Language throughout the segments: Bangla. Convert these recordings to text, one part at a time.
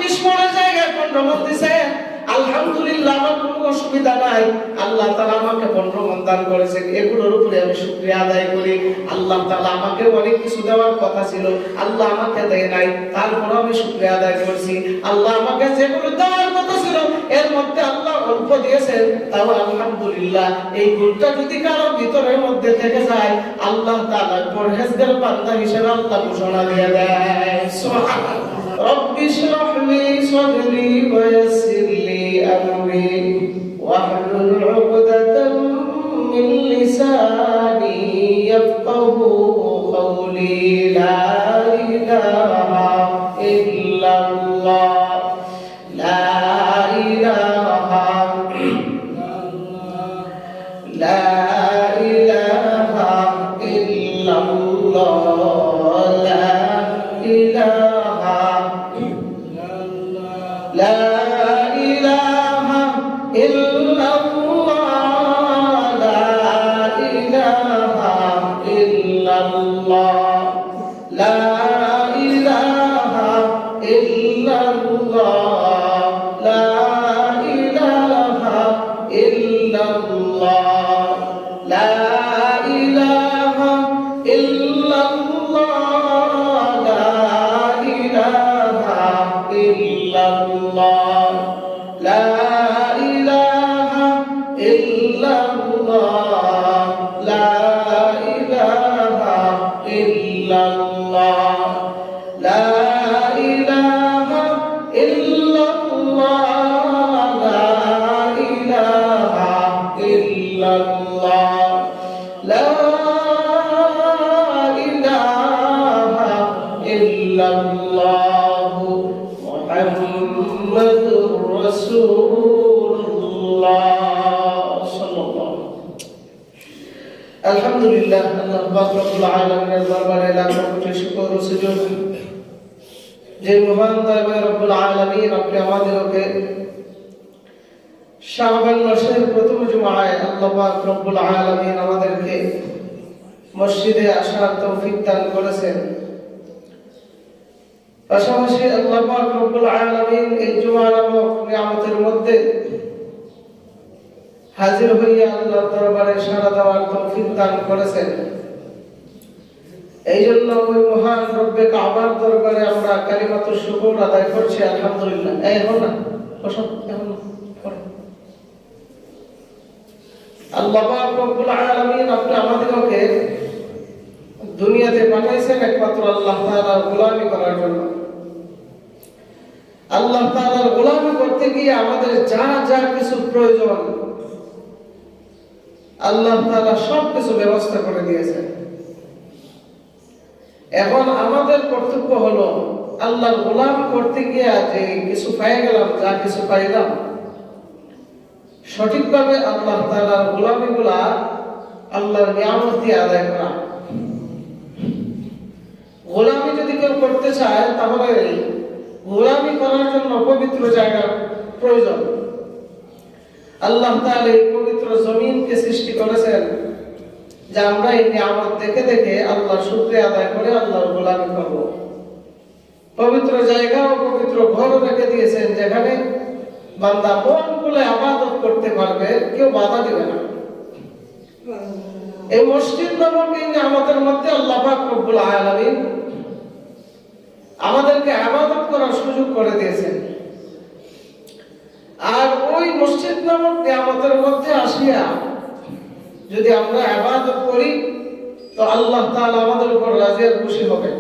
30 মনের জায়গায় 15 মন দিয়েছেন, আলহামদুলিল্লাহ, আমার কোনো অসুবিধা নাই। আল্লাহ তাআলা আমাকে 15 মন দান করেছেন, এগুলোর উপরে আমি শুকরিয়া আদায় করি। আল্লাহ তাআলা আমাকে অনেক কিছু দেওয়ার কথা ছিল, আল্লাহ আমাকে দেয় নাই, তারপর আমি শুকরিয়া আদায় করছি। আল্লাহ আমাকে যেগুলো দেওয়ার কথা ছিল এর মধ্যে আল্লাহ অল্প দিয়েছেন, তাও আলহামদুলিল্লাহ। এই গুণটা যদি কারো ভিতরের মধ্যে থেকে যায়, আল্লাহ তাআলা পরহেজগার বান্দা হিসেবে আল্লাহ ঘোষণা দিয়ে দেয়। সুবহানাল্লাহ। রব্বি ইশরাহ লি সাদরি ওয়া ইয়াসসির লি আমরি ওয়াহলুল উকদাতাম মিন লিসানি ইয়াফকাহু কওলি। লা ইলাহা ইল্লাল্লাহ, লা ইলাহা ইল্লাল্লাহ, লা ইলাহা ইল্লাল্লাহ, লা ইলাহা ইল্লাল্লাহ, লা ইলাহা ইল্লাল্লাহ, লা ইলাহা ইল্লাল্লাহ, লা ইলাহা ইল্লাল্লাহ, লা ইলাহা ইল্লাল্লাহ, লা ইলাহা ইল্লাল্লাহ, লা ইলাহা ইল্লাল্লাহ, লা ইলাহা ইল্লাল্লাহ, লা ইলাহা ইল্লাল্লাহ, লা ইলাহা ইল্লাল্লাহ, লা ইলাহা ইল্লাল্লাহ, লা ইলাহা ইল্লাল্লাহ, মুহাম্মাদুর রাসূলুল্লাহ সাল্লাল্লাহু। আলহামদুলিল্লাহ, আল্লাহ পাক রব্বুল আলামিনের দরবারে লাখ কোটি শুকর ও সুজুদ যে মহান দয়াময় রব্বুল আলামিন আপনি আমাদেরকে শাবান মাসের প্রথম জুমায় আল্লাহ পাক রব্বুল আলামিন আমাদেরকে মসজিদে আসার তৌফিক দান করেছেন। পাশাপাশি আল্লাহ পাক রব্বুল আলামিন এই জুমা নামক নিয়ামতের মধ্যে হাজির হইয়া আল্লাহর দরবারে সাড়া দেওয়ার তৌফিক দান করেছেন। এই জন্য ওই মহান রব্বে কাবার দরবারে আমরা কালিমাতুশ শুকর আদায় করছি। আলহামদুলিল্লাহ। এখন না এখন আল্লাহ পাক রব্বুল আলামিন আপনি আমাদেরকে দুনিয়াতে পাঠাইছেন একমাত্র আল্লাহ তাআলার গোলামি করার জন্য। আল্লাহ তাআলার গোলামি করতে গিয়ে আমাদের যা যা কিছু প্রয়োজন আল্লাহ তাআলা সব কিছু ব্যবস্থা করে দিয়েছেন। এখন আমাদের কর্তব্য হলো আল্লাহর গোলামি করতে গিয়ে যে কিছু পেয়ে গেলাম, যা কিছু পাইলাম, সঠিকভাবে আল্লাহ তাআলার গোলামিগুলা আল্লাহর নিয়ামত দিয়ে আদায় করা। গোলামি যদি কেউ করতে চায় তাহলে গোলামি করার জন্য পবিত্র জায়গার প্রয়োজন। আল্লাহ তাআলা এই পবিত্র জমিনকে সৃষ্টি করেছেন যে আমরা এই নিয়ামত দেখে দেখে আল্লাহর শুকরিয়া আদায় করে আল্লাহর গোলামি করব। পবিত্র জায়গা ও পবিত্র ঘর রেখে দিয়েছেন যেখানে বান্দা মন খুলে ইবাদত করতে পারবে, কেউ বাধা দিবে না। এই মসজিদ নামক এই নিয়ামতের মধ্যে আল্লাহ পাক রব্বুল আলামিন আমাদেরকে ইবাদত করার সুযোগ করে দিয়েছেন। আর ওই মসজিদ নামক নিয়ামতের মধ্যে আসিয়া যদি আমরা ইবাদত করি তো আল্লাহ তাআলা আমাদের উপর রাজি আর খুশি হবেন।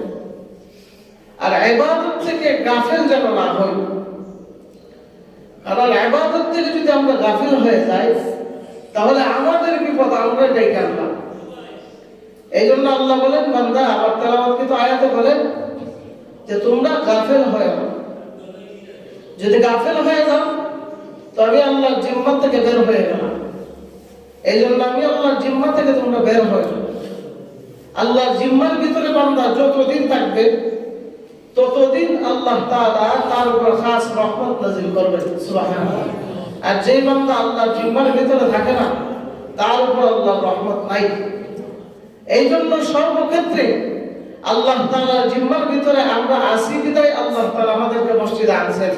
আর ইবাদত থেকে গাফিল যেন না হই, কারণ ইবাদত থেকে যদি আমরা গাফিল হয়ে যাই তাহলে আমাদের বিপদ আমরা ডেকে আনলাম। এই জন্য আল্লাহ বলেন, বান্দা আমার তেলাওয়াতকৃত আয়াতে বলেন যে তোমরা গাফিল হয়ে যাও। যদি গাফিল হয়ে যাও তো আমি আল্লাহর জিম্মা থেকে বের হয়ে গেলাম। এই জন্য আমি আল্লাহর জিম্মা থেকে তোমরা বের হয়ে যাও। আল্লাহর জিম্মার ভিতরে বান্দা যতদিন থাকবে ততদিন আল্লাহ তাআলা তার উপর খাস রহমত নাযিল করবেন। সুবহানাল্লাহ। আর যে বান্দা আল্লাহর জিম্মার ভিতরে থাকে না তার উপর আল্লাহর রহমত নাই। এই জন্য সর্বক্ষেত্রে আল্লাহ তাআলার জিম্মার ভিতরে আমরা আসি বিদায় আল্লাহ তাআলা আমাদেরকে মসজিদে আনছেন।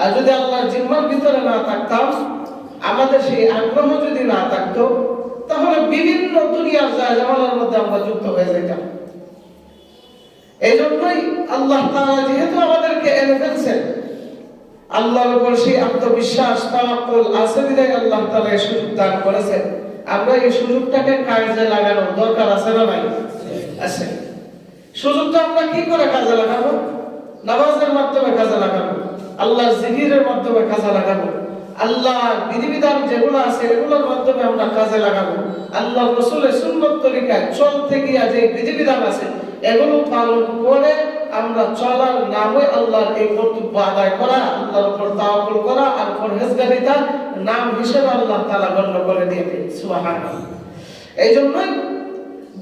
আর যদি আল্লাহর জিম্মার ভিতরে না থাকতাম, আমাদের সেই আগ্রহ যদি না থাকতো, তাহলে বিভিন্ন দুনিয়ার জামানার মধ্যে আমরা যুক্ত হয়ে যেতাম। এই জন্যই আল্লাহ তাআলা যেহেতু আমাদেরকে এনে ফেলছেন, আল্লাহর উপর সেই আত্মবিশ্বাস তাওয়াক্কুল আছে বিধায় আল্লাহ তাআলা এই সুযোগ দান করেছেন। আমরা এই সুযোগটাকে কাজে লাগানোর দরকার আছে না নাই? আছে। সুযোগটা আমরা কি করে কাজে লাগাবো? নামাজের মাধ্যমে কাজে লাগাবো, আল্লাহর জিকিরের মাধ্যমে কাজে লাগাবো, আল্লাহর বিধিবিধান যেগুলো আছে এগুলোর মাধ্যমে আমরা কাজে লাগাবো। আল্লাহর রাসূলের সুন্নাত তরিকায় চলতে গিয়ে যে বিধিবিধান আছে এগুলো পালন করে আমরা চলার নামে আল্লাহর এই কর্তব্য আদায় করা, আল্লাহর উপর তাওয়াক্কুল করা আর পরহেজগারিতা নাম হিসেবে আল্লাহ তাআলা গণ্য করে দিয়েছেন। সুবহানাল্লাহ। এই জন্যই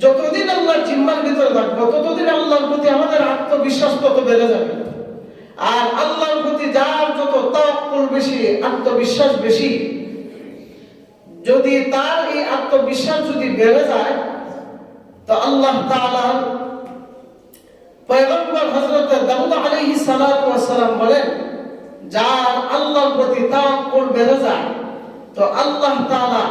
যতদিন আল্লাহর জিম্মার ভিতরে থাকবো ততদিন আল্লাহর প্রতি আমাদের আত্মবিশ্বাস তত বেড়ে যাবে। আর আল্লাহর প্রতি যার যত তাওয়াক্কুল বেশি, আত্মবিশ্বাস বেশি, যদি তার এই আত্মবিশ্বাস যদি বেড়ে যায়, তো আল্লাহ তাআলা পয়গম্বর হযরত দাউদ আলাইহিস সালাতু ওয়াস সালাম বলেন, যার আল্লাহর প্রতি তাওয়াক্কুল বেড়ে যায়, তো আল্লাহ তাআলা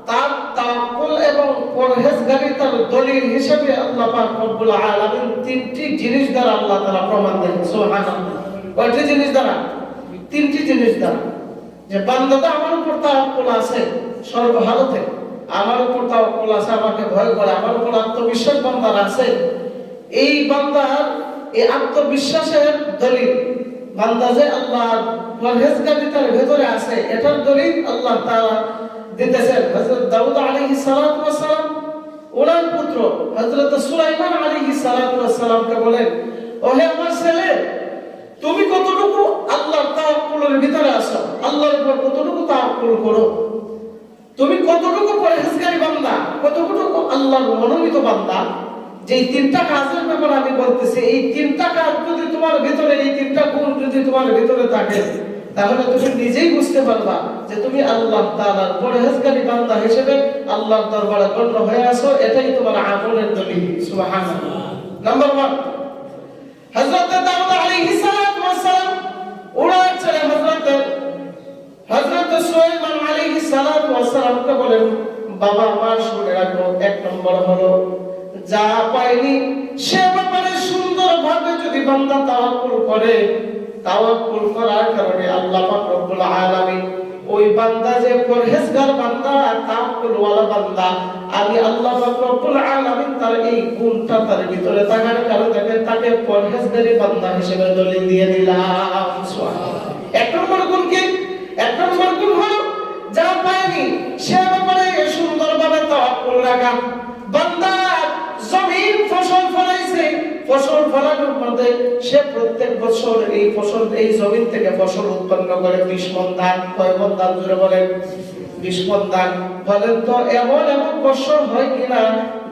তার তাওয়াক্কুল এবং পরহেজগারিতার দলিল হিসেবে আল্লাহ পাক রব্বুল আলামিন তিনটি জিনিস দ্বারা আল্লাহ তাআলা প্রমাণ দেন। সুবহানাল্লাহ। কয়টি জিনিস দ্বারা? তিনটি জিনিস দ্বারা। যে বান্দাটা আমার উপর তাওয়াক্কুল আছে সর্বহালতে, আমার উপর তাওয়াক্কুল আছে, আমাকে ভয় করে, আমার উপর আত্মবিশ্বাস বান্দার আছে, এই বান্দার এই আত্মবিশ্বাসের দলিল, বান্দা যে আল্লাহর পরহেজগারিতার ভেতরে আছে এটার দলিল আল্লাহ তাআলা দিতেছেন। হযরত দাউদ আলাইহিস সালাতু ওয়াস সালাম ওনার পুত্র হযরত সুলাইমান আলাইহিস সালাতু ওয়াস সালামকে বলেন, ওহে আমার ছেলে, তুমি কতটুকু আল্লাহর তাওয়াক্কুলের ভিতরে আছো, আল্লাহর উপর কতটুকু তাওয়াক্কুল করো, তুমি কতটুকু পরহেজগারী বান্দা, কতটুকু আল্লাহর মনোনীত বান্দা। যে তিনটা কাজের ব্যাপারে আমি বলতেছি, এই তিনটা কাজ যদি তোমার ভিতরে, এই তিনটা গুণ যদি তোমার ভিতরে থাকে, তাহলে তুমি নিজেই বুঝতে পারবা যে তুমি আল্লাহ তাআলার পরহেজগারী বান্দা হিসেবে আল্লাহর দরবারে গণ্য হয়ে আছো। এটাই তোমার আমলের দলিল। সুবহানাল্লাহ। নাম্বার 1, হযরত দাউদ আলাইহিস সালাতু ওয়াস সালাম ওনার ছেলে হযরত সুলাইমান আলাইহিস সালাতু ওয়াস সালামকে বলেন, বাবা আমার শুনে রাখো, 1 নম্বর হলো যা পাইনি সে ব্যাপারে সুন্দরভাবে যদি বান্দা তাওয়াক্কুল করে, তাওয়াক্কুল করার কারণে আল্লাহ পাক রব্বুল আলামিন ওই বান্দা যে পরহেজগার বান্দা, তাওয়াক্কুল ওয়ালা বান্দা, আমি আল্লাহ পাক রব্বুল আলামিন তার এই গুণটা তার ভিতরে থাকার কারণে তাকে পরহেজগারী বান্দা হিসেবে দলিল দিয়ে দিলাম। সুবহানাল্লাহ। 1 নম্বর গুণ কি? 1 নম্বর গুণ হলো যা পাইনি সে ব্যাপারে সুন্দরভাবে তাওয়াক্কুল রাখা। বান্দা জমিন ফসল ফলাইছে, ফসল ফলানোর মধ্যে সে প্রত্যেক বছর এই ফসল, এই জমিন থেকে ফসল উৎপন্ন করে 20 মণ ধান। কয় মণ ধান জুড়ে বলেন? 20 মণ ধান। বলেন তো এমন বছর হয় কিনা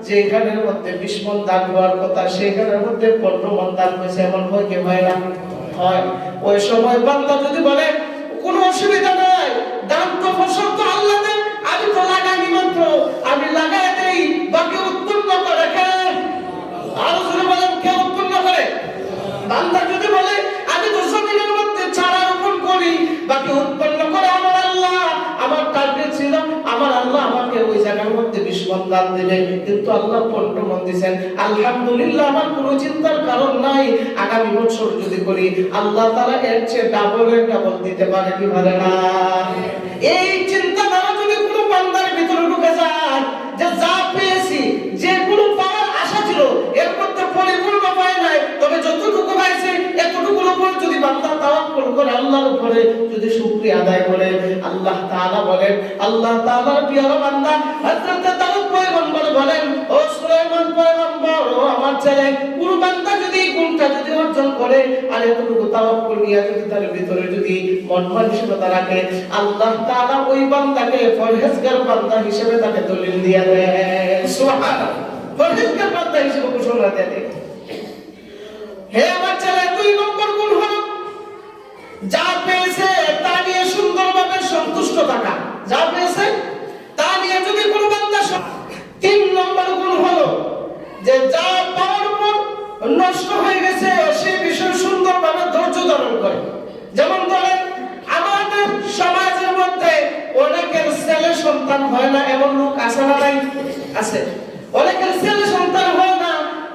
যেখানের মধ্যে 20 মণ ধান হওয়ার কথা সেখানের মধ্যে 15 মণ ধান হয়েছে, এমন হয় কি হয় না? হয়। ওই সময় বান্দা যদি বলে কোনো অসুবিধা নাই, ধান তো ফসল তো আল্লাহ দেন, আমি তো লাগাইনি মাত্র, আমি লাগাই দেই, বাকি উৎপন্ন করে কে? আরো জোরে বলেন, কে উৎপন্ন করে? বান্দা যদি বলে আমি তো জমিনের মধ্যে চারা রোপণ করি, বাকি উৎপন্ন করে আমার আল্লাহ, আমার টার্গেট ছিল আমার আল্লাহ আমাকে ওই জায়গার মধ্যে 20 মণ দান দিবে, কিন্তু আল্লাহ 15 মণ দিবেন, আলহামদুলিল্লাহ, আমার কোনো চিন্তার কারণ নাই। আগামী বছর যদি করি আল্লাহ তাআলা এর চেয়ে ডাবল দিতে পারে কি পারে না? এই চিন্তাধারা যদি কোনো বান্দার ভিতরে ঢুকে যায় যে যা পেয়েছি, যেগুলো পাওয়ার আশা ছিল এর মধ্যে পরিপূর্ণ পায় নাই, তবে যতটুকু পাইছে এতটুকুর উপর যদি বান্দা তাওয়াক্কুল করে আল্লাহর উপরে যদি শুকরিয়া আদায় করে, আল্লাহ তাআলা বলেন, আল্লাহ তাআলার প্রিয় বান্দা হযরত দাউদ পয়গম্বর বলেন, ও সুলাইমান পয়গম্বর, ও আমার ছেলে, কোন বান্দা যদি এই গুণটা যদি অর্জন করে আর এতটুকু তাওয়াক্কুল নিয়ে যদি তার ভিতরে যদি মন মানসিকতা রাখে, আল্লাহ তাআলা ওই বান্দাকে পরহেজগার বান্দা হিসেবে তাকে দলিল দিয়ে দেন। সুবহানাল্লাহ। পরহেজগার বান্দা হিসেবে ঘোষণা দেন। হে আমার ছেলে, 2 নম্বর গুণ হলো যা পেয়েছে তা নিয়ে সুন্দরভাবে সন্তুষ্ট থাকা। যা পেয়েছে তা নিয়ে যদি কোনো বান্দা 3 নম্বর গুণ হলো যে যা পাওয়ার পর নষ্ট হয়ে গেছে সেই বিষয় সুন্দরভাবে ধৈর্য ধারণ করা। আছে। অনেকের ছেলে সন্তান হয় না,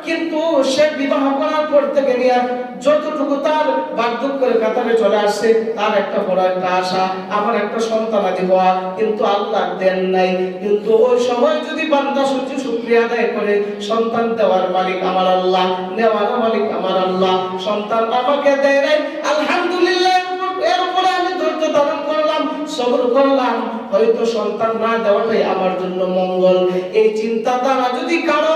কিন্তু সে বিবাহ করার পর থেকে নিয়ে যতটুকু তার বার্ধক্যের কাতারে চলে আসছে, তার একটা বড় একটা আশা, আমার একটা সন্তান আদি হওয়া, কিন্তু আল্লাহ দেন নাই। কিন্তু ওই সময় যদি বান্দা সূর্য শুকরিয়া আদায় করে, সন্তান দেওয়ার মালিক আমার আল্লাহ, নেওয়ার মালিক আমার আল্লাহ, সন্তান আমাকে দেয় নাই, আলহামদুলিল্লাহ, এর উপরে আমি ধৈর্য ধারণ করলাম, সবর করলাম, হয়তো সন্তান না দেওয়াটাই আমার জন্য মঙ্গল। এই চিন্তাধারা যদি কারো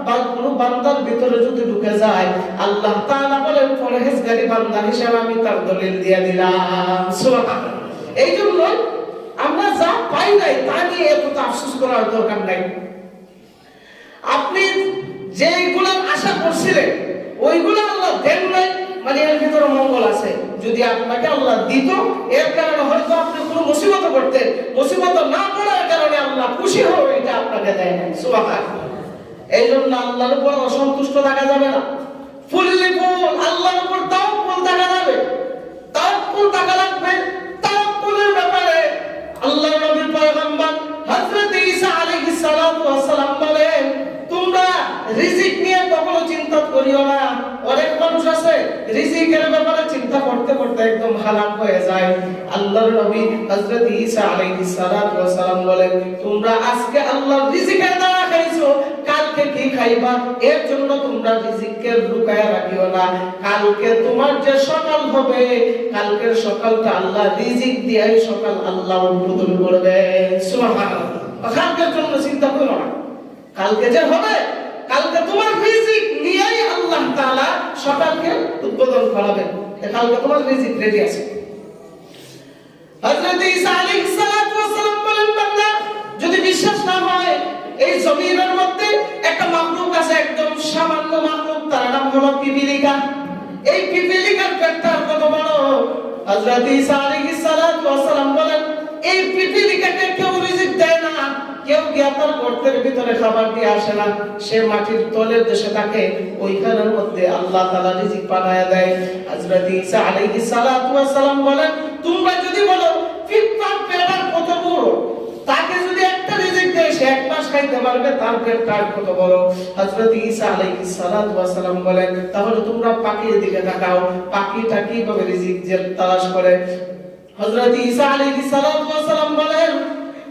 বা কোনো বান্দার ভিতরে যদি ঢুকে যায়, আল্লাহ তাআলা বলেন পরহেজগারী বান্দা হিসেবে আমি তার দলিল দিয়ে দিলাম। সুবহানাল্লাহ। এই জন্য আমরা যা পাই নাই তা নিয়ে এত আফসোস করার দরকার নাই। আপনি যেগুলো আশা করছিলেন ওইগুলো আল্লাহ দেন নাই, মানে এর ভিতরে মঙ্গল আছে। যদি আপনাকে আল্লাহ দিত, এর কারণে হয়তো আপনি কোনো মুসিবত করতেন, মুসিবত না করার কারণে আল্লাহ খুশি হয়ে এটা আপনাকে দেয় না। সুবহানাল্লাহ। এই জন্য আল্লাহর উপর অসন্তুষ্ট থাকা যাবে না। ফুললি ফুল আল্লাহর উপর তাওয়াক্কুল থাকা যাবে, তাওয়াক্কুল থাকা লাগবে। তাওয়াক্কুলের ব্যাপারে আল্লাহর নবীর পয়গম্বর হযরত ঈসা আলাইহিস সালাতু ওয়াস সালাম বলেন, তোমরা রিজিক নিয়ে কখনো চিন্তা করিও না। অনেক মানুষ আছে রিজিকের ব্যাপারে চিন্তা করতে করতে একদম হালাক হয়ে যায়। আল্লাহর নবী হযরত ঈসা আলাইহিস সালাতু ওয়াস সালাম বলেন, তোমরা আজকে আল্লাহর রিজিকের দ্বারা খাইছো, কালকে কি খাইবা এর জন্য তোমরা রিজিককে লুকায়া রাখিও না। কালকে তোমার যে সকাল হবে, কালকের সকালটা আল্লাহ রিজিক দিয়েই সকাল আল্লাহ উদ্বোধন করবে। সুবহানাল্লাহ। কালকের জন্য চিন্তা করো না, কালকে যে হবে, কালকে তোমার রিজিক নিয়েই আল্লাহ তাআলা সকালকে উদ্বোধন করাবেন। কালকে তোমার রিজিক রেডি আছে। হযরত ঈসা আলাইহিস সালাতু ওয়াস সালাম বলেন, বান্দা যদি বিশ্বাস না হয়, এই জমিনের মধ্যে একটা মাখলুক আছে, একদম সামান্য মাখলুক, তার নাম হলো পিপিলিকা। এই পিপিলিকার পেটটা কত বড়! হযরত ঈসা আলাইহিস সালাতু ওয়াস সালাম বলেন, এই পিপিলিকাকে কেউ রিজিক দেয় না, কেউ জ্ঞাতার গর্তের ভিতরে খাবার দিয়ে আসে না, সে মাটির তলের দেশে থাকে, ওইখানের মধ্যে আল্লাহ তাআলা রিজিক বানায়া দেয়। হযরত ঈসা আলাইহিস সালাতু ওয়াস সালাম বলেন, তোমরা যদি বলো পিঁপড়ার পেট আর কত বড়, তাকে যদি একটা রিজিক দেয় সে এক মাস খাইতে পারবে, তার পেটটা আর কত বড়। হযরত ঈসা আলাইহিস সালাতু ওয়াস সালাম বলেন, তাহলে তোমরা পাখির দিকে তাকাও, পাখিটা কিভাবে রিজিক যে তালাশ করে। হযরত ঈসা আলাইহিস সালাতু ওয়াস সালাম বলেন,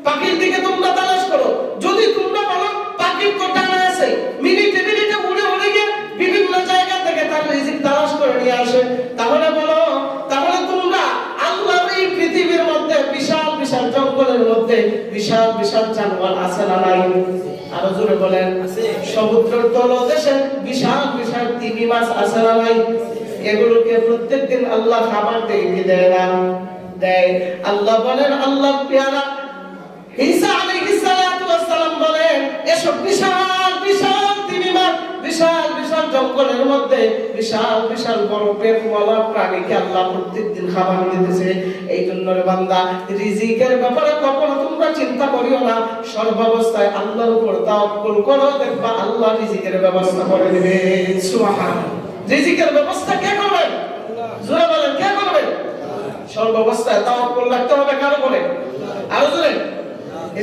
পাখির দিকে তোমরা তালাশ করো। যদি তোমরা বলো পাখির তো ডানা আছে, মিনিটে মিনিটে উড়ে উড়ে গিয়ে বিভিন্ন জায়গা থেকে তার রিজিক তালাশ করে নিয়ে আসে, তাহলে বলো, তাহলে তোমরা আল্লাহর এই পৃথিবীর মধ্যে বিশাল বিশাল জঙ্গলের মধ্যে বিশাল বিশাল জানোয়ার আছে না নাই? আরো জোরে বলেন, সমুদ্রের তলদেশে বিশাল বিশাল তিমি মাছ আছে না নাই? এগুলোকে প্রত্যেকদিন আল্লাহ খাবার দেয় কি দেয় না? দেয়। আল্লাহ বলেন, আল্লাহ পেয়ারা ঈসা আলাইহিস সালাতু ওয়াস সালাম বলেন, এসব বিশাল বিশাল তিমি মাছ, বিশাল বিশাল জঙ্গলের মধ্যে বিশাল বিশাল বড় পেটওয়ালা প্রাণীকে আল্লাহ প্রত্যেকদিন খাবার দিতেছে। এই জন্য রে বান্দা, রিজিকের ব্যাপারে কখনো তোমরা চিন্তা করিও না, সর্বাবস্থায় আল্লাহর উপর তাওয়াক্কুল করো, দেখবা আল্লাহ রিজিকের ব্যবস্থা করে দিবে। সুবহানাল্লাহ। রিজিকের ব্যবস্থা কে করবে? আল্লাহ। জোরে বলেন, কে করবে? সর্বাবস্থায় তাওয়াক্কুল রাখতে হবে কার উপরে? আরো জোরে।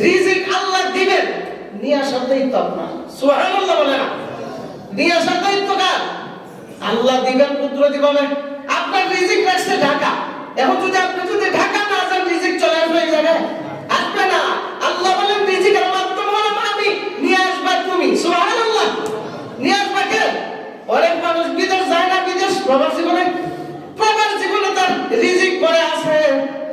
রিজিক আল্লাহ দিবেন, নিয়ে আসার দায়িত্ব আপনার। সুবহানাল্লাহ বলে না, নিয়ে আসার দায়িত্ব কার? আল্লাহ দিবেন কুদরতি ভাবে। আপনার রিজিক রাখছে ঢাকা, এখন যদি আপনি যদি ঢাকা না যান, রিজিক চলে আসবে এই জায়গায়? আসবে না। আল্লাহ বলেন রিজিকের মাধ্যম হলাম আমি, নিয়ে আসবা তুমি। সুবহানাল্লাহ। নিয়ে আসবা কে? অনেক মানুষ বিদেশ যায় না, বিদেশ প্রবাস জীবনে, প্রবাস জীবনে তার রিজিক পড়ে আছে।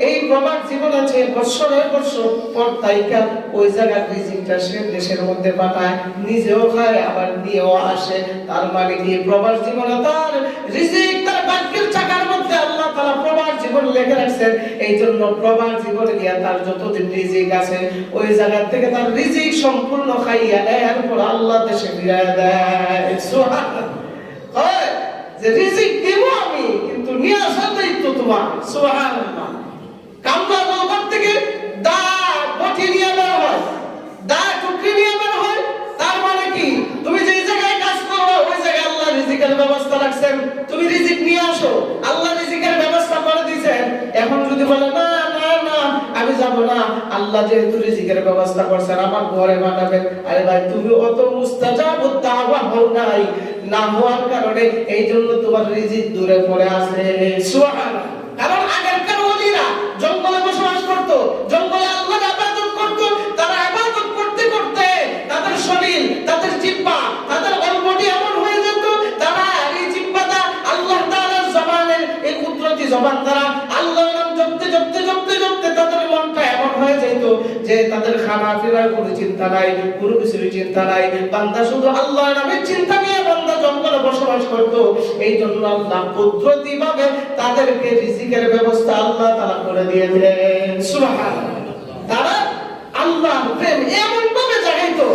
এই প্রবাস জীবন আছে বছরের বছর পর তাইকা ওই জায়গার রিজিকটা সে দেশের মধ্যে পাঠায়, নিজেও খায় আবার নিয়েও আসে। তার মানে কি প্রবাস জীবনে তার রিজিক তার ভাগ্যের চাকার মধ্যে আল্লাহ তাআলা প্রবাস জীবন লিখে রাখছেন। এই জন্য প্রবাস জীবনে গিয়া তার যতদিন রিজিক আছে ওই জায়গা থেকে তার রিজিক সম্পূর্ণ খাইয়া এরপর আল্লাহ দেশে ফিরায় দেয়। সুবহানাল্লাহ। হয় যে রিজিক দিব আমি, কিন্তু নিয়ে আসার দায়িত্ব তোমার। সুবহানাল্লাহ। কামলা দরবার থেকে দা বটি নিয়ে বের হয়, দা টুকরি নিয়ে বের হয়, তার মানে কি তুমি যে জায়গায় কাজ করো ওই জায়গায় আল্লাহ রিজিকের ব্যবস্থা রাখছেন, তুমি রিজিক নিয়ে আসো, আল্লাহ রিজিকের ব্যবস্থা করে দিয়েছেন। এখন যদি বলে না না না আমি যাব যাব না, আল্লাহ যেহেতু রিজিকের ব্যবস্থা করছেন আমার ঘরে বানাবেন। আরে ভাই তুমি অত মুস্তাজাবুদ দাওয়া হও নাই, না হওয়ার কারণে এই জন্য তোমার রিজিক দূরে পড়ে আছে। সুবহানাল্লাহ। কারণ আগেরকার ওলিরা জঙ্গলে বসবাস করত, জঙ্গলে আল্লাহর ইবাদত করত, তারা ইবাদত করতে করতে তাদের শরীর, তাদের জিহ্বা, তাদের অঙ্গটি এমন হয়ে যেত, তারা এই জিহ্বাটা আল্লাহ তাআলার জবানের এই কুদরতি জবান দ্বারা আল্লাহর নাম জপতে জপতে জপতে জপতে তাদের মনটা এমন হয়ে যেত যে তাদের খানা ফেরার কোনো চিন্তা নাই, কোনো কিছুর চিন্তা নাই, বান্দা শুধু আল্লাহর নামের চিন্তা নিয়ে বান্দা জঙ্গলে বসবাস করত। এই জন্য আল্লাহ কুদরতি ভাবে তাদেরকে রিজিকের ব্যবস্থা আল্লাহ তাআলা করে দিয়েছেন। সুবহানাল্লাহ। তারা আল্লাহর প্রেম এমন ভাবে জাগাইতো,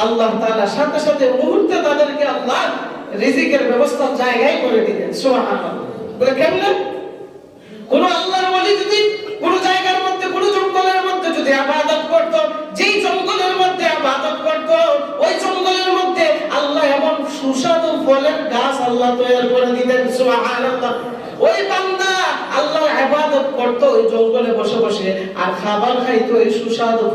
আল্লাহ তাআলা সাথে সাথে মুহূর্তে তাদেরকে আল্লাহ রিজিকের ব্যবস্থা জায়গায় করে দিলেন। সুবহানাল্লাহ। বলে কেমনে? কোন আল্লাহর ওলি যদি কোন জায়গার মধ্যে, কোন জঙ্গলের মধ্যে যদি ইবাদত করত, যেই জঙ্গলের মধ্যে ইবাদত করত, ওই জঙ্গলের মধ্যে আল্লাহ এমন সুস্বাদু ফলের গাছ আল্লাহ তৈরি করে দিতেন। সুবহানাল্লাহ। ওই বান্দা আল্লাহর ইবাদত করত ওই জঙ্গলে বসে বসে, আর খাবার খাইতো ওই সুস্বাদু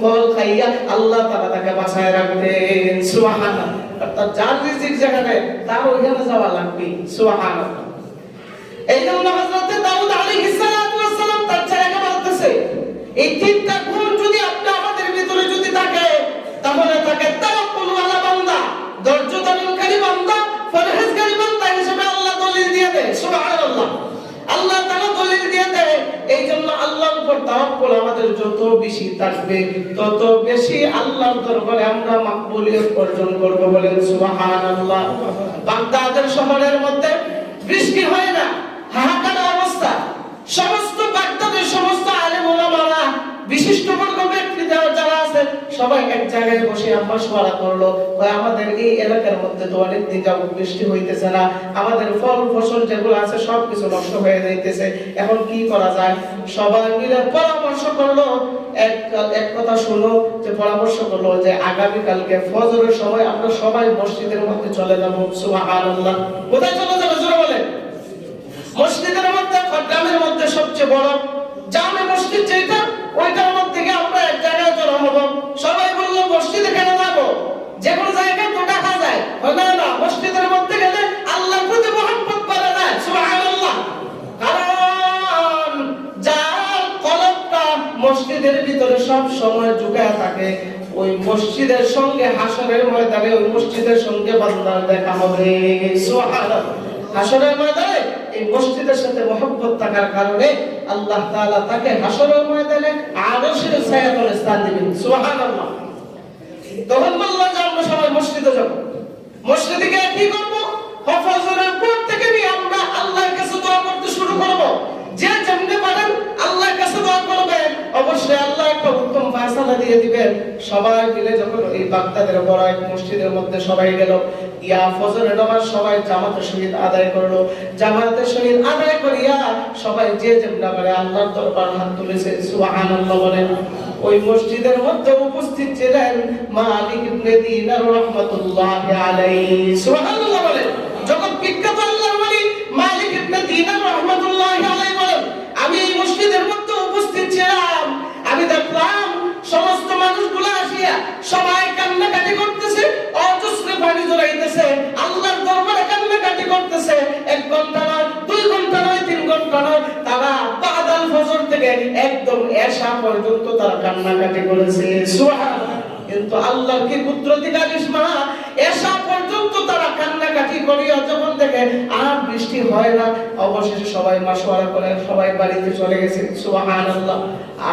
ফল খাইয়া আল্লাহ তাআলা তাকে বাঁচায় রাখতেন। সুবহানাল্লাহ। অর্থাৎ যার রিজিক যেখানে তার ওইখানে যাওয়া লাগবে। সুবহানাল্লাহ। এই জন্য হযরত দাউদ আলাইহিস সালাতু ওয়াস সালাম তার ছেলেকে বলতেছে, এই তিনটা গুণ যদি আপনি আমাদের ভিতরে যদি থাকে, তাহলে তাকে তাওয়াক্কুল ওয়ালা বান্দা, ধৈর্য ধারণকারী বান্দা, পরহেজগারী বান্দা হিসেবে আল্লাহ দলিল দিয়ে দেয়। সুবহানাল্লাহ। আল্লাহ তাআলা দলিল দিয়ে দেয়। এই জন্য আল্লাহর উপর তাওয়াক্কুল আমাদের যত বেশি থাকবে, তত বেশি আল্লাহর দরবারে আমরা মাকবুলিয়ত অর্জন করব। বলেন সুবহানাল্লাহ। বাগদাদের শহরের মধ্যে বৃষ্টি হয় না, হাহাকার অবস্থা। সমস্ত বাগদাদের সমস্ত আলেম ওলামারা, বিশিষ্ট বর্গ ব্যক্তি যারা আছে, সবাই এক জায়গায় বসে মশওয়ারা করলো, আমাদের এই এলাকার মধ্যে তো অনেক দিন যাবত বৃষ্টি হইতেছে না, আমাদের ফল ফসল যেগুলো আছে সবকিছু নষ্ট হয়ে যাইতেছে, এখন কি করা যায়? সবাই মিলে পরামর্শ করলো। এক কথা শুনো, যে পরামর্শ করলো যে আগামী কালকে ফজরের সময় আমরা সবাই মসজিদের মধ্যে চলে যাব। সুবহানাল্লাহ। কোথায় চলে যাবে জোরে বলেন? মসজিদের মধ্যে, গ্রামের মধ্যে সবচেয়ে বড় জামে মসজিদ যেটা, ওইটার মধ্যে গিয়ে আমরা এক জায়গায় জড়ো হব। সবাই বললো মসজিদে কেন যাবো? যে কোনো জায়গায় তো দেখা যায়, না না, মসজিদের মধ্যে গেলে আল্লাহর প্রতি মহব্বত করে না। সুবহানাল্লাহ। কারণ যার কলবটা মসজিদের ভিতরে সব সময় ঝুঁকায় থাকে, ওই মসজিদের সঙ্গে হাসরের ময়দানে ওই মসজিদের সঙ্গে বান্দার দেখা হবে। সুবহানাল্লাহ। হাসরের ময়দানে এই মসজিদের সাথে মহব্বত থাকার কারণে আল্লাহ তাআলা তাকে হাসরের ময়দানে আরশের ছায়াতলে স্থান দিবেন। সুবহানাল্লাহ। তখন বলল যে আমরা সবাই মসজিদে যাব। মসজিদে গিয়ে কি করব? ফজরের পর থেকে আমরা আল্লাহর কাছে দোয়া করতে শুরু করব। যে যেমনি পারেন আল্লাহর কাছে দোয়া করবেন, অবশ্যই আল্লাহ একটা উত্তম ফয়সালা দিয়ে দিবেন। সবাই মিলে যখন এই বাগদাদের বড় এক মসজিদের মধ্যে সবাই গেল, ইয়া ফজরের নামাজ সবাই জামাতের সহিত আদায় করলো। জামাতের সহিত আদায় করিয়া সবাই যে যেমনি পারে আল্লাহর দরবার হাত তুলেছে। সুবহানাল্লাহ বলেন। ওই মসজিদের মধ্যে উপস্থিত ছিলেন মালিক ইবনে দিনার রাহমাতুল্লাহি আলাইহি। সুবহানাল্লাহ বলেন। যখন বিখ্যাত আল্লাহর ওলি মালিক ইবনে দিনার রাহমাতুল্লাহি আলাইহি বলেন, আমি এই মসজিদের মধ্যে উপস্থিত ছিলাম, আমি দেখলাম সমস্ত মানুষগুলো আসিয়া সবাই কান্নাকাটি করতেছে, অজস্র পানি জড়াইতেছে, আল্লাহর দরবারে কান্নাকাটি করতেছে। 1 ঘন্টা নয়, 2 ঘন্টা নয়, 3 ঘন্টা নয়, তারা বাদাল ফজর থেকে একদম এশা পর্যন্ত তারা কান্নাকাটি করেছে। সুবহানাল্লাহ। কিন্তু আল্লাহর কি কুদরতি কারিশমা, এশা পর্যন্ত তারা কান্নাকাটি করিয়া যখন দেখে আর বৃষ্টি হয় না, অবশেষে সবাই মাশওয়ারা করে সবাই বাড়িতে চলে গেছে। সুবহানাল্লাহ।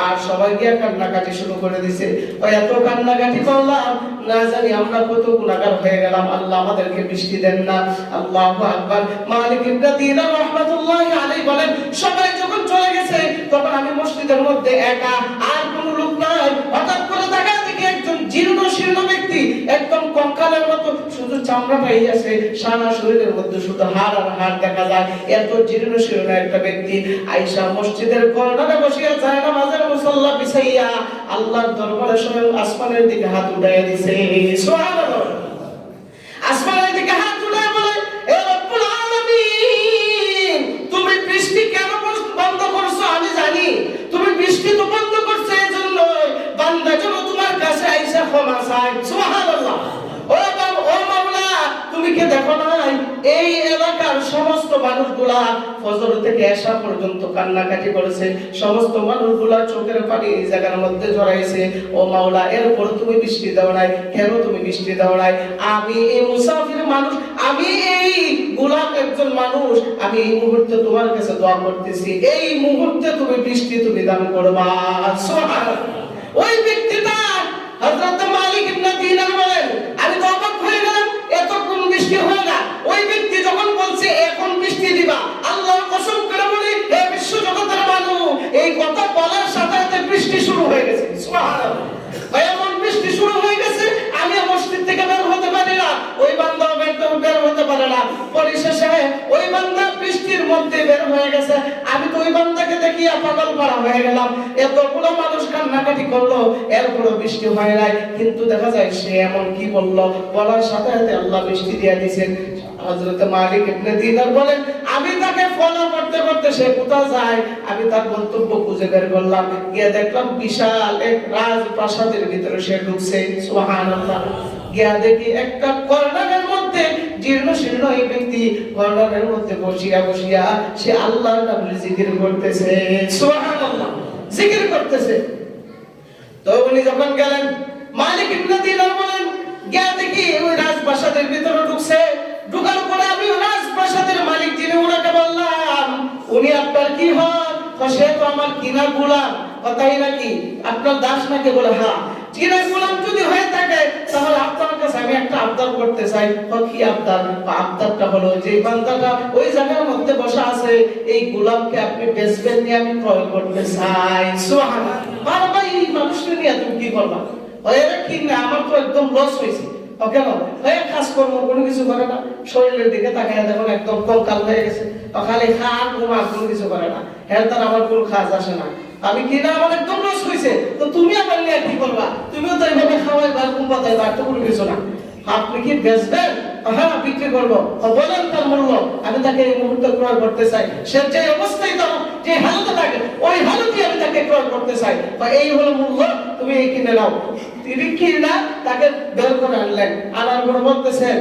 আর সবাই গিয়ে কান্নাকাটি শুরু করে দিয়েছে। ওই এত কান্নাকাটি করলাম, না জানি আমরা কত গুনাহগার হয়ে গেলাম, আল্লাহ আমাদেরকে বৃষ্টি দেন না। আল্লাহু আকবার। মালিক ইবনে দিনার রাহমাতুল্লাহি আলাইহি বলেন, সবাই যখন চলে গেছে তখন আমি মসজিদের মধ্যে একা, আর কোনো লোক নাই। হঠাৎ করে তাকায় দেখি একজন জীর্ণ শীর্ণ ব্যক্তি, একদম কঙ্কালের মতো, শুধু চামড়াটাই আছে, সারা শরীরের মধ্যে শুধু হাড় আর হাড় দেখা যায়। এত জীর্ণ শীর্ণ একটা ব্যক্তি আয়েশা মসজিদের কর্নারে বসিয়া যায় নামাজের মুসাল্লা বিছাইয়া আল্লাহর দরবারে স্বয়ং আসমানের দিকে হাত উঠাইয়া দিছে। সুবহানাল্লাহ। আসমানের দিকে হাত উঠায় বলে, হে রব্বুল আলামিন, তুমি বৃষ্টি কেন বন্ধ করছো? আমি জানি তুমি বৃষ্টি তো বন্ধ করছো মানুষগুলা ফজর থেকে এশা পর্যন্ত কান্নাকাটি করেছে, সমস্ত মানুষগুলা চোখের পানি এই জায়গার মধ্যে জড়াইছে। ও মাওলা, এরপর তুমি বৃষ্টি দাও নাই কেন? তুমি বৃষ্টি দাও নাই। আমি এই মুসাফির মানুষ, আমি এই গোলাম একজন মানুষ, আমি এই মুহূর্তে তোমার কাছে দোয়া করতেছি, এই মুহূর্তে তুমি বৃষ্টি তুমি দান করবা। সুবহানাল্লাহ। ওই ব্যক্তিটা হযরত মালিক ইবনে দিনার বলেন, আমি তো অবাক হয়ে গেলাম, এতক্ষণ বৃষ্টি হয় না। ওই ব্যক্তি যখন বলছে এখন বৃষ্টি দিবা, আল্লাহর কসম করে বলি হে বিশ্ব জগতের মানুষ, এই কথা বলার সাথে সাথে বৃষ্টি শুরু হয়ে গেছে। সুবহানাল্লাহ। এমন বৃষ্টি শুরু হয়ে গেছে, আমি মসজিদ থেকে বের হতে পারি না, ওই বান্দা বের হতে পারে না। পরিশেষে ওই বান্দা বৃষ্টির মধ্যে বের হয়ে গেছে, আমি তো ওই বান্দাকে দেখিয়া পাগল পাড়া হয়ে গেলাম। এতগুলো মানুষ কান্নাকাটি করলো, এরপরও বৃষ্টি হয় নাই। কিন্তু দেখা যায় সে এমন কি বললো, বলার সাথে সাথে আল্লাহ বৃষ্টি দিয়ে দিয়েছেন। হযরত মালিক ইবনে দিনার বলেন, আমি তাকে ফলো করতে করতে সে কোথায় যায় আমি তার গন্তব্য খুঁজে বের করলাম, গিয়ে দেখলাম বিশাল এক রাজপ্রাসাদের ভিতরে সে ঢুকছে। সুবহানাল্লাহ। গিয়া দেখি একটা কর্নারের মধ্যে জীর্ণ শীর্ণ এই ব্যক্তি কর্নারের মধ্যে বসিয়া বসিয়া সে আল্লাহর নাম জিকির করতেছে। সুবহানাল্লাহ। জিকির করতেছে। তো উনি যখন গেলেন, মালিক ইবনে দিনার বলেন, গিয়া দেখি ওই রাজপ্রাসাদের ভিতরে ঢুকছে। ঢুকার পরে আমি রাজপ্রাসাদের মালিক যিনি ওনাকে বললাম, উনি আপনার কি হন? সে তো আমার কিনা গোলাম। কথাই নাকি আপনার দাস নাকি? বলে হ্যাঁ। কিনা গোলাম যদি হয়ে থাকে তাহলে আপনার কাছে আমি একটা আবদার করতে চাই। কি আবদার? আবদারটা হলো যে বান্দাটা ওই জায়গার মধ্যে বসা আছে, এই গোলামকে আপনি বেচবেন নিয়ে আমি ক্রয় করতে চাই। সুবহানাল্লাহ। বারবার এই মানুষকে নিয়ে তুমি কি করবা? এরা কি না, আমার তো একদম লস হয়েছে। কেন? কাজকর্ম কোনো কিছু করে না, শরীরের দিকে তাকায় দেখুন একদম কঙ্কাল হয়ে গেছে, খালি খা ঘুমা, কোনো কিছু করে না, হ্যাঁ তার আমার কোনো কাজ আসে না। আমি কিনা আমার একদম লস হয়েছে, তো তুমি আমার নিয়ে কি করবা? তুমিও তো এইভাবে খাওয়াই বা ঘুম পাতাই বা তো কোনো কিছু না। আপনি কি বেচবেন? হ্যাঁ বিক্রি করবো। বলেন তার মূল্য, আমি তাকে এই মুহূর্তে ক্রয় করতে চাই। সে যে অবস্থায় থাকুক, যে হালতে থাকে, ওই হালতে আমি তাকে ক্রয় করতে চাই। এই হলো মূল্য, তুমি এই কিনে নাও। তিনি কিনা তাকে বের করে আনলেন। আনার পরে বলতেছেন,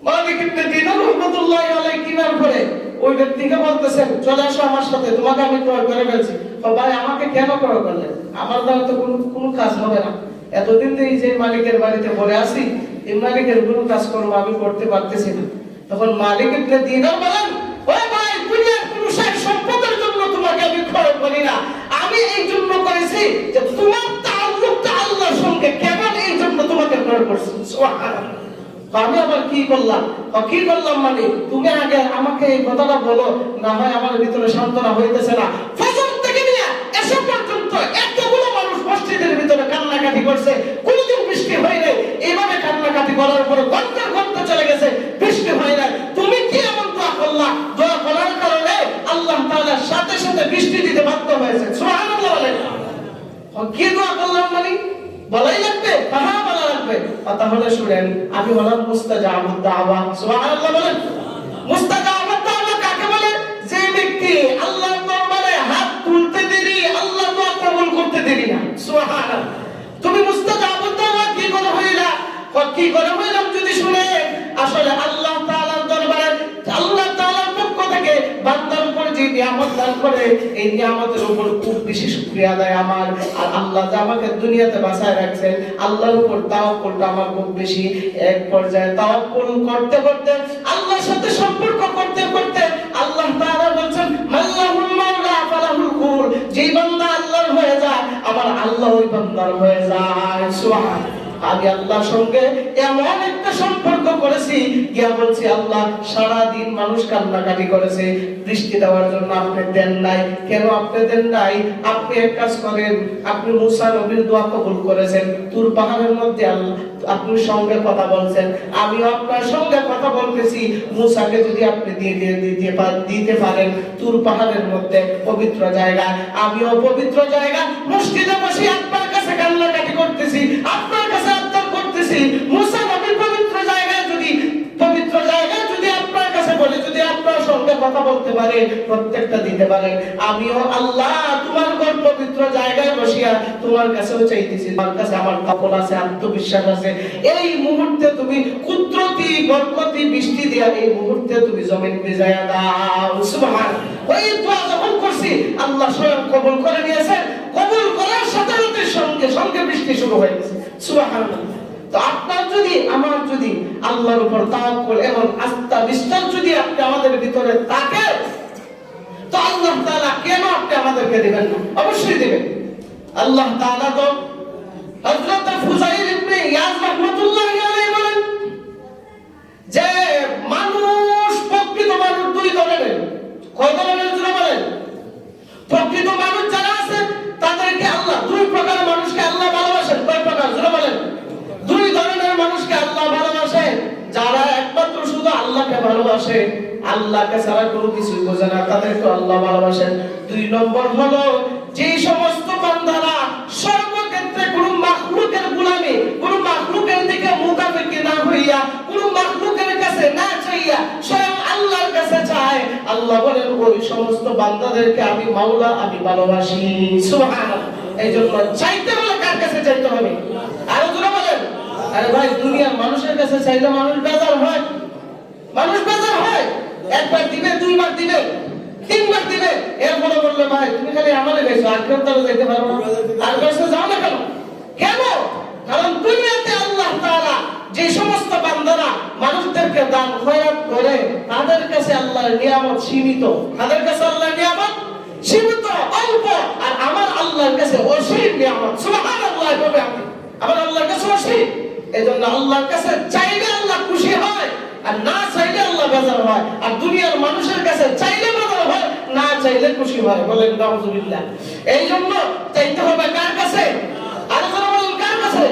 মালিক ইবনে দিনার রাহমাতুল্লাহি আলাইহি কিনার পরে ওই ব্যক্তিকে বলতেছেন, চলে আসো আমার সাথে, তোমাকে আমি ক্রয় করে ফেলছি। ভাই আমাকে কেন ক্রয় করলেন? আমার দ্বারা তো কোনো কাজ হবে না। এতদিন তো এই যে মালিকের বাড়িতে পড়ে আছি, এই মালিকের কোনো কাজ করবো আমি করতে পারতেছি না। তখন মালিক ইবনে দিনার বলেন, ও ভাই, দুনিয়ার কোনো সম্পদের জন্য তোমাকে আমি ক্রয় করি না, আমি এই জন্য করেছি যে তোমার তাআল্লুকটা আল্লাহর সঙ্গে কেমন, এই জন্য তোমাকে ক্রয় করছি। সুবহানাল্লাহ। আমি আবার কি করলাম? কি করলাম মানে তুমি আগে আমাকে এই কথাটা বলো, না হয় আমার ভিতরে সান্ত্বনা হইতেছে না। ফজর থেকে নিয়ে এসে পর্যন্ত এতগুলো মানুষ মসজিদের ভিতরে কান্নাকাটি করছে, কোনোদিন বৃষ্টি হয় নাই। এইভাবে কান্নাকাটি করার পরে ঘন্টার ঘন্টা চলে গেছে, বৃষ্টি হয় নাই। তুমি কি এমন দোয়া করলা? দোয়া করার কারণে আল্লাহ তাআলা সাথে সাথে বৃষ্টি দিতে বাধ্য হয়েছে। সুবহানাল্লাহ বলেন। কি দোয়া করলাম মানে বলাই লাগবে? হ্যাঁ বলা লাগবে। তাহলে শুনেন, আমি হলাম মুস্তাজাবুদ দাওয়া। সুবহানাল্লাহ বলেন। মুস্তাজাবুদ দাওয়া কাকে বলে? যে ব্যক্তি আল্লাহর দরবারে হাত তুলতে দেরি, আল্লাহ দোয়া কবুল করতে দেরি না। সুবহানাল্লাহ। তুমি মুস্তাজাবুদ দাওয়া কি করে হইলা? কি করে হইলাম যদি শুনেন, আসলে আল্লাহ তাআলার দরবারে আল্লাহ তাআলার পক্ষ থেকে বান্দার উপর যে নিয়ামত দান করে, এই নিয়ামতের উপর খুব বেশি শুকরিয়া আদায় আমার। আর আল্লাহ যে আমাকে দুনিয়াতে বাঁচায় রাখছেন, আল্লাহর উপর তাওয়াক্কুলটা আমার খুব বেশি। এক পর্যায়ে তাওয়াক্কুল করতে করতে, আল্লাহর সাথে সম্পর্ক করতে করতে আল্লাহ তাআলা বলেন, মাল্লাহুল মাওলা ফালাহুল কুল। যেই বান্দা আল্লাহর হয়ে যায়, আমার আল্লাহ ওই বান্দার হয়ে যায়। সুবহানাল্লাহ। আমি আল্লাহর সঙ্গে এমন একটা সম্পর্ক করেছি, গিয়া বলছি আল্লাহ সারা দিন মানুষ কান্নাকাটি করেছে, বৃষ্টি দেওয়ার জন্য আপনি দেন নাই। কেন আপনি দেন নাই? আপনি এক কাজ করেন, আপনি মুসা নবীর দোয়া কবুল করেছেন, তুর পাহাড়ের মধ্যে আপনি সঙ্গে কথা বলছেন, আমিও আপনার সঙ্গে কথা বলতেছি। মুসাকে যদি আপনি দিতে পারেন তুর পাহাড়ের মধ্যে পবিত্র জায়গা, আমিও পবিত্র জায়গা মসজিদে বসে আপনার কাছে কান্নাকাটি করতেছি, আপনার কাছে আবদার করতেছি। মুসা নবীর পবিত্র জায়গায় যদি আপনার কাছে বলে, যদি আপনার সঙ্গে কথা বলতে পারে, প্রত্যেকটা দিতে পারে, আমিও আল্লাহ তোমার ঘর পবিত্র জায়গায় বসিয়া তোমার কাছেও চাইতেছি। তোমার কাছে আমার কাপড় আছে, আত্মবিশ্বাস আছে। এই মুহূর্তে তুমি কুদরত রহমতি বরকতি বৃষ্টি দিয়া এই মুহূর্তে তুমি জমিন ভিজায়া দাও। সুবহানাল্লাহ। ওই দোয়া যখন করছি আল্লাহ স্বয়ং কবুল করে নিয়েছেন। কবুল করার সাথে সাথে সঙ্গে সঙ্গে বৃষ্টি শুরু হয়ে গেছে। সুবহানাল্লাহ। তো আপনার যদি আমার যদি আল্লাহর উপর তাওয়াক্কুল এবং আস্থা বিশ্বাস যদি আপনি আমাদের ভিতরে থাকে, তো আল্লাহ তাআলা কেন আপনি আমাদেরকে দিবেন না? অবশ্যই দিবেন। আল্লাহ তাআলা তো হযরত ফুজাইল ইবনে ইয়াজ রাহমাতুল্লাহি আলাইহি বলেন যে মানুষ প্রকৃত মানুষ দুই ধরনের। কয় ধরনের জন্য বলেন? প্রকৃত মানুষ যারা আছে তাদেরকে আল্লাহ দুই প্রকার মানুষকে আল্লাহ ভালোবাসেন। কয় প্রকার জন্য বলেন? দুই ধরনের মানুষকে আল্লাহ ভালোবাসেন। যারা একমাত্র শুধু আল্লাহকে ভালোবাসে, আল্লাহকে ছাড়া কোনো কিছুই বোঝে না, তাদেরকে আল্লাহ ভালোবাসেন। দুই নম্বর হলো যে সমস্ত বান্দারা সর্বক্ষেত্রে কোনো মাখলুকের গোলামি, কোনো মাখলুকের দিকে মুখাপেক্ষি না হইয়া, কোনো মাখলুকের কাছে না চাইয়া স্বয়ং আল্লাহর কাছে চায়, আল্লাহ বলেন ওই সমস্ত বান্দাদেরকে আমি মাওলা, আমি ভালোবাসি। সুবহানাল্লাহ। এই জন্য চাইতে হলে কার কাছে চাইতে হবে? আরো জোরে বলেন। আরে ভাই, দুনিয়ার মানুষের কাছে চাইলে মানুষ বেজার হয়। মানুষ বেজার হয়। একবার দিবে, দুইবার দিবে, তিনবার দিবে, এরপরে বললে ভাই তুমি খালি আমারে গেছো, আর কেউ তাহলে যেতে পারো না, আর কাছে যাও না কেন? কেন? কারণ দুনিয়াতে আল্লাহ তাআলা যে সমস্ত বান্দারা মানুষদেরকে দান খয়রাত করে, তাদের কাছে আল্লাহর নিয়ামত সীমিত। তাদের কাছে আল্লাহর নিয়ামত সীমিত, অল্প। আর আমার আল্লাহর কাছে অসীম নিয়ামত। সুবহানাল্লাহ। বলে আমার আল্লাহর কাছে অসীম। এজন্য আল্লাহর কাছে চাইলে আল্লাহ খুশি হয়, আর না চাইলে আল্লাহ বেজার হয়। আর দুনিয়ার মানুষের কাছে চাইলে বেজার হয়, না চাইলে খুশি হয়। বলেন নাউযুবিল্লাহ। এই জন্য চাইতে হবে কার কাছে? আর যারা বলেন কার কাছে?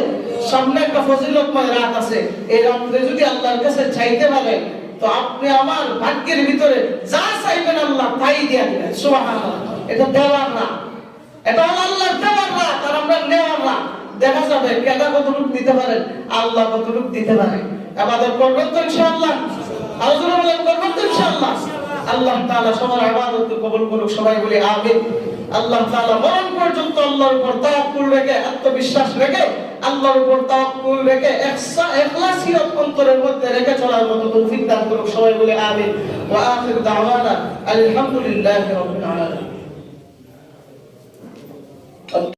সামনে একটা ফজিলতময় রাত আছে, এই রাতে যদি আল্লাহর কাছে চাইতে পারেন, তো আপনি আমার ভাগ্যের ভিতরে যা চাইবেন আল্লাহ তাই দিয়ে দিবেন। সুবহানাল্লাহ। এটা দেওয়ার না, এটা হলো আল্লাহর দেওয়ার না, আর আমরা নেওয়ার না। দেখা যাবে কেনা কতটুকু দিতে পারেন, আল্লাহ কতটুকু দিতে পারে। ইবাদত করবেন তো ইনশাআল্লাহ? আলোচনা বলেন করবেন তো ইনশাআল্লাহ? আল্লাহ তাআলা সবার ইবাদত কবুল করুক। সবাই বলি আমিন। আল্লাহ তাআলা মরণ পর্যন্ত আল্লাহর উপর তাওয়াক্কুল রেখে, আত্মবিশ্বাস রেখে, আল্লাহর উপর তাওয়াক্কুল রেখে ইখলাসিয়ত অন্তরের মধ্যে রেখে চলার মতো তৌফিক দান করুক। সবাই বলি আমিন। ওয়া আখির দাওয়ানা আলহামদুলিল্লাহি রাব্বিল আলামিন।